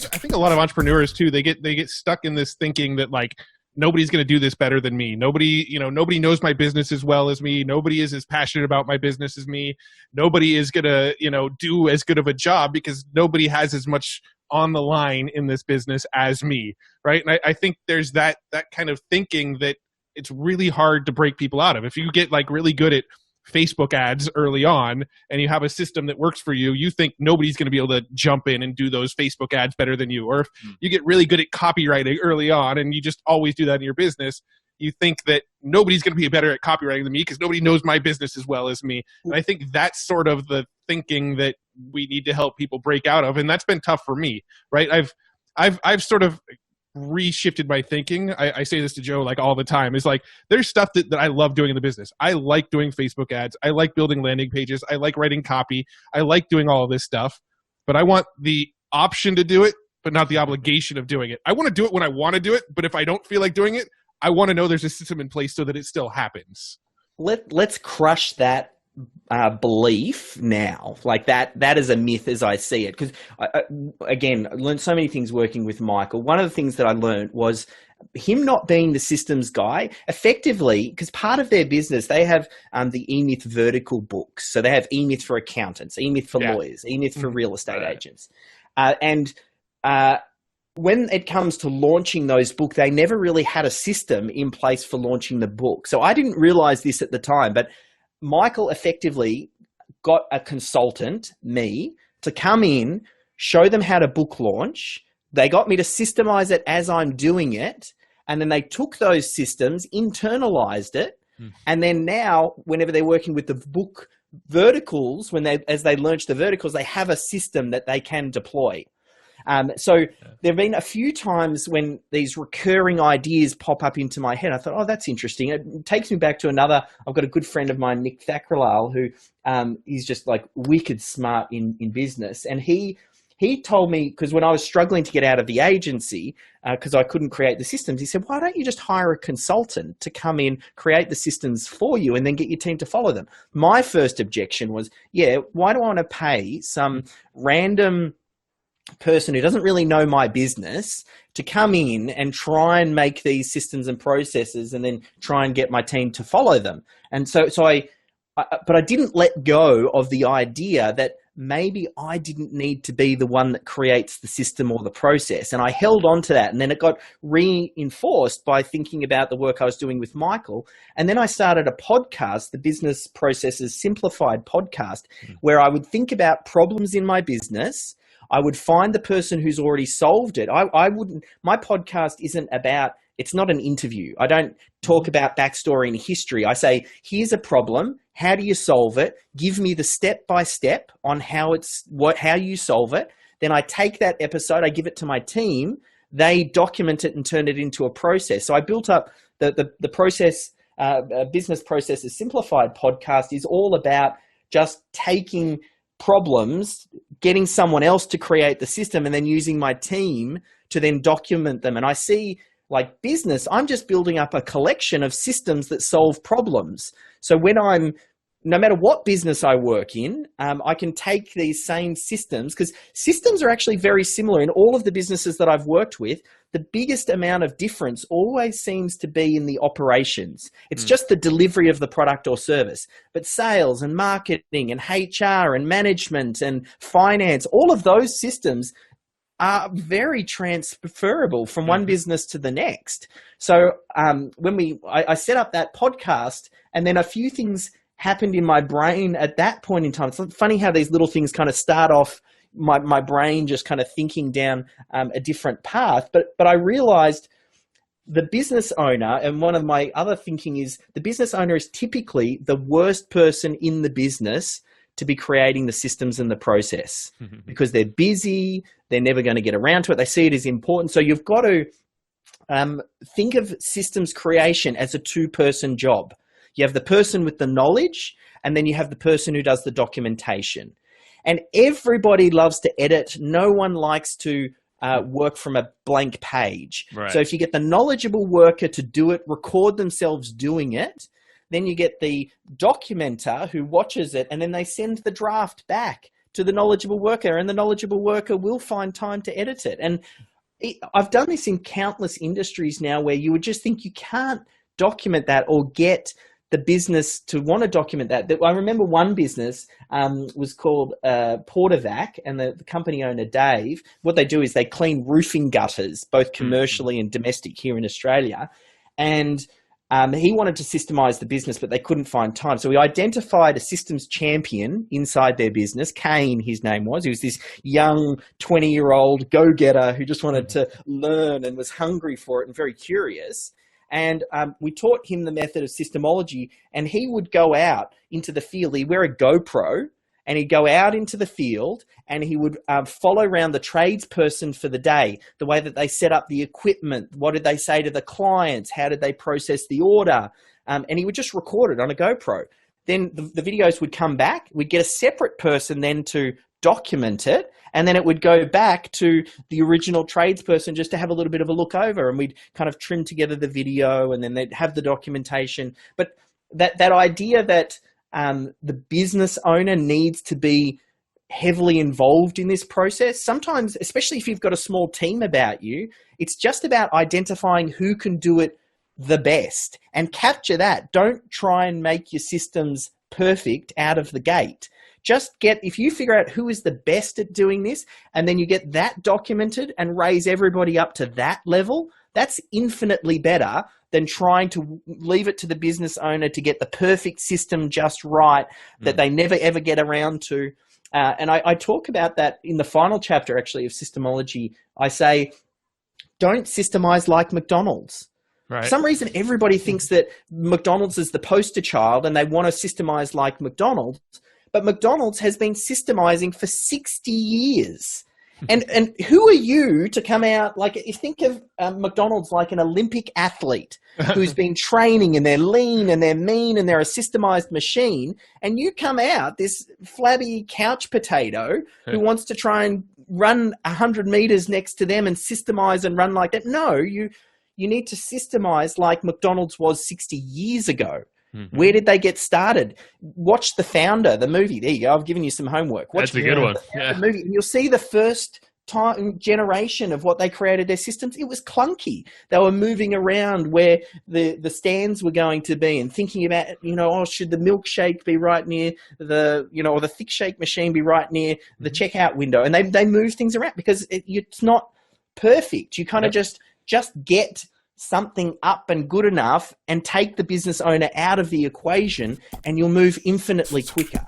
think a lot of entrepreneurs too, they get stuck in this thinking that like nobody's going to do this better than me. Nobody knows my business as well as me. Nobody is as passionate about my business as me. Nobody is going to, do as good of a job because nobody has as much on the line in this business as me. Right. And I think there's that kind of thinking that it's really hard to break people out of. If you get like really good at Facebook ads early on and you have a system that works for you, you think nobody's going to be able to jump in and do those Facebook ads better than you. Or if you get really good at copywriting early on and you just always do that in your business, you think that nobody's going to be better at copywriting than me because nobody knows my business as well as me. And I think that's sort of the thinking that we need to help people break out of. And that's been tough for me, right? I've sort of reshifted my thinking. I say this to Joe like all the time, is like there's stuff that I love doing in the business. I like doing Facebook ads. I like building landing pages. I like writing copy. I like doing all of this stuff, but I want the option to do it, but not the obligation of doing it. I want to do it when I want to do it, but if I don't feel like doing it, I want to know there's a system in place so that it still happens. Let's crush that belief now. Like that is a myth as I see it. Because again, I learned so many things working with Michael. One of the things that I learned was him not being the systems guy effectively, because part of their business, they have the eMyth vertical books. So they have eMyth for accountants, eMyth for lawyers, eMyth for real estate agents. When it comes to launching those books, they never really had a system in place for launching the book. So I didn't realize this at the time, but Michael effectively got a consultant, me, to come in, show them how to book launch. They got me to systemize it as I'm doing it. And then they took those systems, internalized it. And then now, whenever they're working with the book verticals, as they launch the verticals, they have a system that they can deploy. So there have been a few times when these recurring ideas pop up into my head. I thought, oh, that's interesting. It takes me back to I've got a good friend of mine, Nick Thackralal, who is just like wicked smart in business. And he told me, because when I was struggling to get out of the agency, because I couldn't create the systems, he said, why don't you just hire a consultant to come in, create the systems for you, and then get your team to follow them? My first objection was, why do I want to pay some random person who doesn't really know my business to come in and try and make these systems and processes and then try and get my team to follow them? And but I didn't let go of the idea that maybe I didn't need to be the one that creates the system or the process. And I held on to that. And then it got reinforced by thinking about the work I was doing with Michael. And then I started a podcast, the Business Processes Simplified podcast, where I would think about problems in my business. I would find the person who's already solved it. My podcast it's not an interview. I don't talk about backstory and history. I say, here's a problem. How do you solve it? Give me the step-by-step on how you solve it. Then I take that episode, I give it to my team. They document it and turn it into a process. So I built up the process, Business Processes Simplified podcast is all about just taking problems, getting someone else to create the system, and then using my team to then document them. And I see, like business, I'm just building up a collection of systems that solve problems. So no matter what business I work in, I can take these same systems, because systems are actually very similar in all of the businesses that I've worked with. The biggest amount of difference always seems to be in the operations. It's just the delivery of the product or service. But sales and marketing and HR and management and finance, all of those systems are very transferable from one business to the next. So I set up that podcast, and then a few things happened in my brain at that point in time. It's funny how these little things kind of start off my brain just kind of thinking down a different path. But I realized the business owner, and one of my other thinking is the business owner is typically the worst person in the business to be creating the systems and the process, because they're busy, they're never going to get around to it, they see it as important. So you've got to think of systems creation as a two-person job. You have the person with the knowledge, and then you have the person who does the documentation. And everybody loves to edit. No one likes to work from a blank page. Right. So if you get the knowledgeable worker to do it, record themselves doing it, then you get the documenter who watches it, and then they send the draft back to the knowledgeable worker, and the knowledgeable worker will find time to edit it. And I've done this in countless industries now where you would just think you can't document that or get the business to want to document that. I remember one business was called Portavac, and the company owner, Dave, what they do is they clean roofing gutters, both commercially and domestic here in Australia. And he wanted to systemize the business, but they couldn't find time. So we identified a systems champion inside their business. Kane, his name was. He was this young 20-year-old go-getter who just wanted to learn and was hungry for it and very curious. And we taught him the method of Systemology, and he would go out into the field. He'd wear a GoPro, and he'd go out into the field, and he would follow around the tradesperson for the day, the way that they set up the equipment, what did they say to the clients, how did they process the order, and he would just record it on a GoPro. Then the videos would come back. We'd get a separate person then to document it, and then it would go back to the original tradesperson just to have a little bit of a look over, and we'd kind of trim together the video, and then they'd have the documentation. But that idea that the business owner needs to be heavily involved in this process. Sometimes, especially if you've got a small team about you, it's just about identifying who can do it the best and capture that. Don't try and make your systems perfect out of the gate. Just if you figure out who is the best at doing this, and then you get that documented and raise everybody up to that level, that's infinitely better than trying to leave it to the business owner to get the perfect system just right that they never ever get around to. And I talk about that in the final chapter, actually, of Systemology. I say, don't systemize like McDonald's. Right. For some reason, everybody thinks that McDonald's is the poster child and they want to systemize like McDonald's. But McDonald's has been systemizing for 60 years. And who are you to come out, like, you think of McDonald's like an Olympic athlete who's been training, and they're lean and they're mean and they're a systemized machine, and you come out, this flabby couch potato who wants to try and run 100 meters next to them and systemize and run like that. No, you need to systemize like McDonald's was 60 years ago. Mm-hmm. Where did they get started? Watch The Founder, the movie. There you go. I've given you some homework. Watch That's a good one. The movie, and you'll see the first generation of what they created their systems. It was clunky. They were moving around where the stands were going to be and thinking about, should the milkshake be right near or the thick shake machine be right near the checkout window? And they move things around because it's not perfect. You kind of just get something up and good enough and take the business owner out of the equation, and you'll move infinitely quicker.